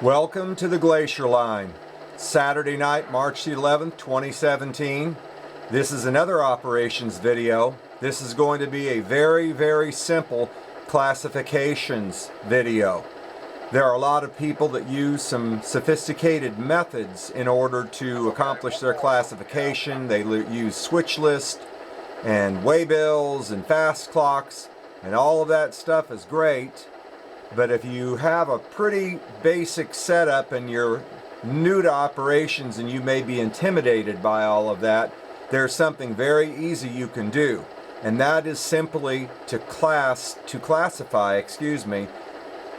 Welcome to the Glacier Line. Saturday night, March the 11th, 2017. This is another operations video. This is going to be a very simple classifications video. There are a lot of people that use some sophisticated methods in order to accomplish their classification. They use switch list and waybills and fast clocks, and all of that stuff is great. But if you have a pretty basic setup and you're new to operations and you may be intimidated by all of that, there's something very easy you can do. And that is simply to classify,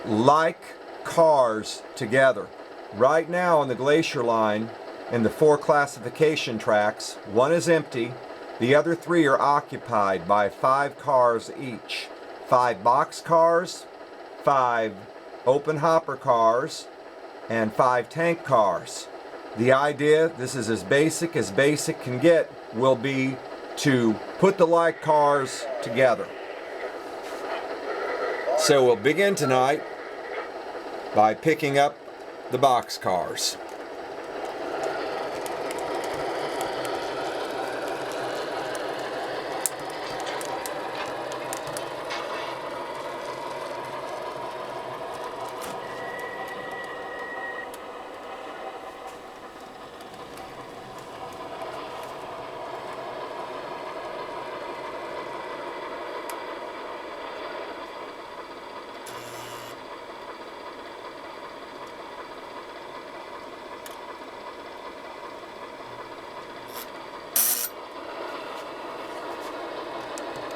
like cars together. Right now on the Glacier Line, in the 4 classification tracks, 1 is empty, the other 3 are occupied by 5 cars each. 5 box cars, 5 open hopper cars, and 5 tank cars. The idea, this is as basic can get, will be to put the like cars together. So we'll begin tonight by picking up the box cars.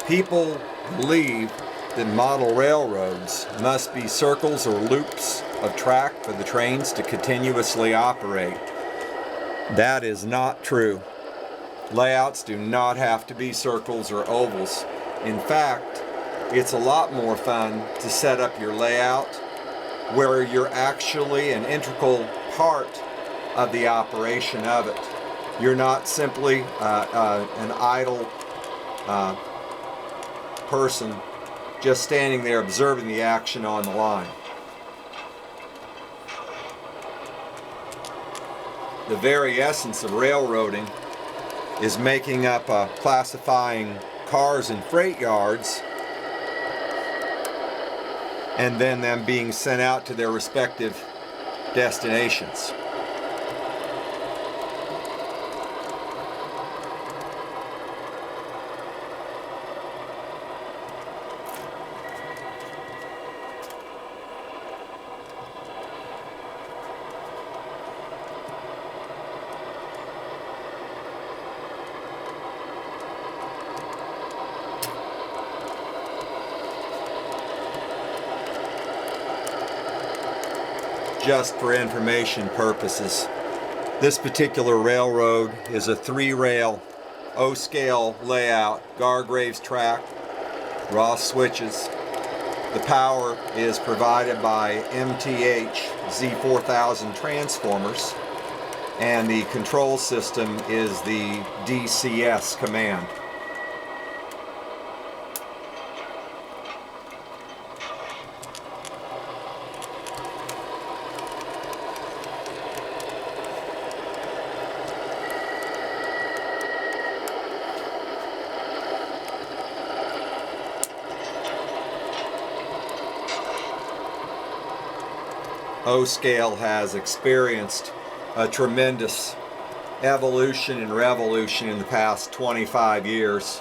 People believe that model railroads must be circles or loops of track for the trains to continuously operate. That is not true. Layouts do not have to be circles or ovals. In fact, it's a lot more fun to set up your layout where you're actually an integral part of the operation of it. You're not simply an idle person just standing there observing the action on the line. The very essence of railroading is making up classifying cars in freight yards and then them being sent out to their respective destinations. Just for information purposes, this particular railroad is a 3-rail O-scale layout, Gargraves track, Ross switches. The power is provided by MTH Z4000 transformers, and the control system is the DCS command. O-scale has experienced a tremendous evolution and revolution in the past 25 years.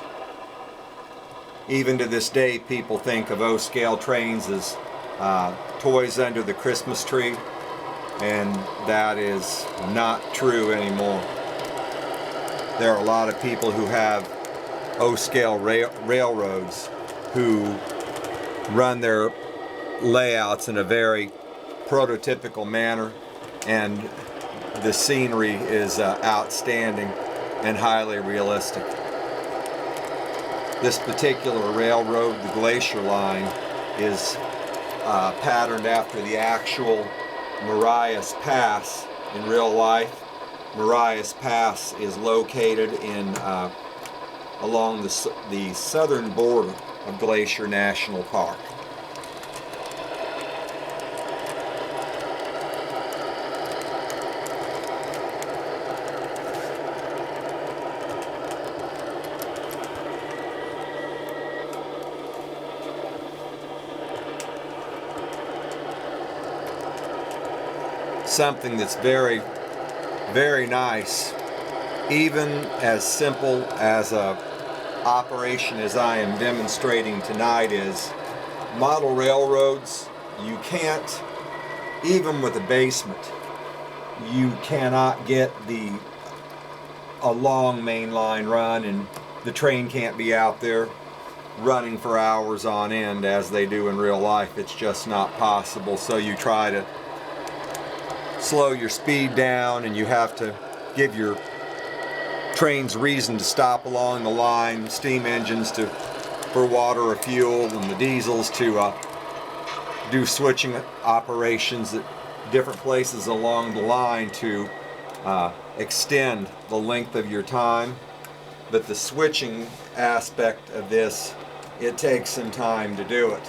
Even to this day, people think of O-scale trains as toys under the Christmas tree, and that is not true anymore. There are a lot of people who have O-scale railroads who run their layouts in a very prototypical manner, and the scenery is outstanding and highly realistic. This particular railroad, the Glacier Line, is patterned after the actual Marias Pass in real life. Marias Pass is located in along the southern border of Glacier National Park. something that's very, very nice, even as simple as a operation as I am demonstrating tonight is. Model railroads, you can't, even with a basement, you cannot get a long main line run, and the train can't be out there running for hours on end as they do in real life. It's just not possible. So you try to slow your speed down, and you have to give your trains reason to stop along the line, steam engines for water or fuel, and the diesels to do switching operations at different places along the line to extend the length of your time. But the switching aspect of this, it takes some time to do it.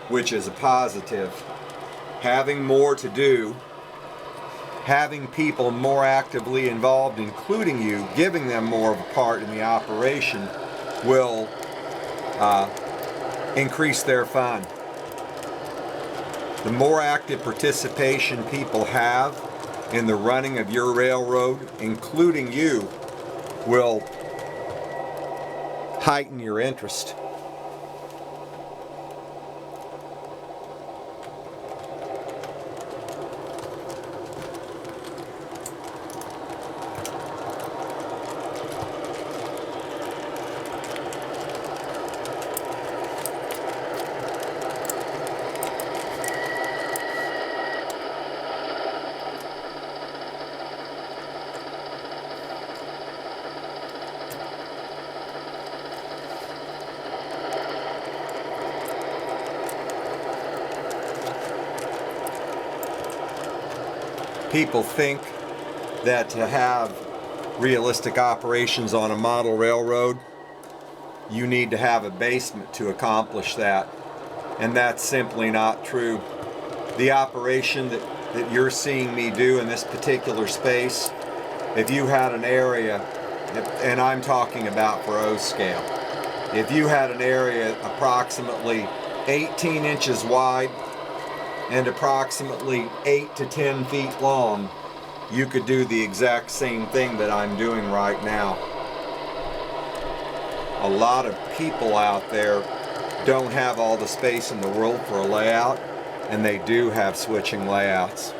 Which is a positive. Having more to do, having people more actively involved, including you, giving them more of a part in the operation, will increase their fun. The more active participation people have in the running of your railroad, including you, will heighten your interest. People think that to have realistic operations on a model railroad, you need to have a basement to accomplish that. And that's simply not true. The operation that you're seeing me do in this particular space, if you had an area, and I'm talking about for O scale, if you had an area approximately 18 inches wide and approximately 8 to 10 feet long, you could do the exact same thing that I'm doing right now. A lot of people out there don't have all the space in the world for a layout, and they do have switching layouts.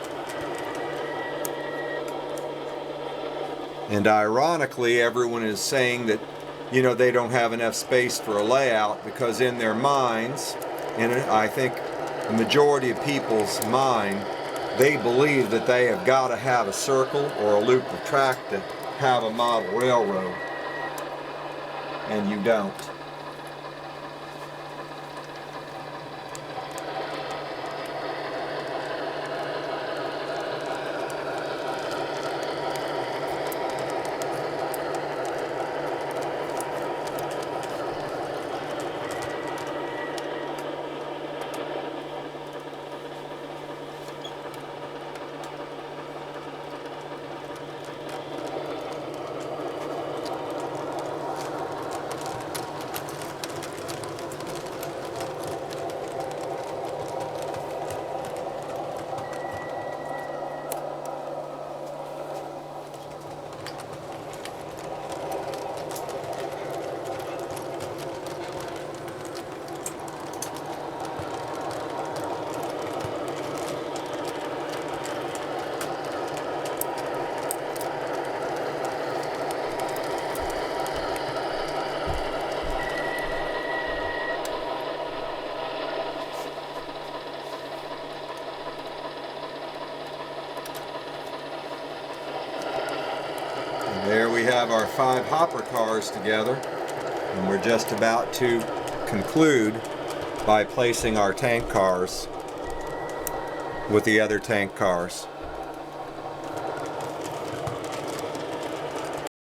And ironically, everyone is saying that, you know, they don't have enough space for a layout because in their minds, and I think the majority of people's mind, they believe that they have got to have a circle or a loop of track to have a model railroad, and you don't. There we have our 5 hopper cars together, and we're just about to conclude by placing our tank cars with the other tank cars.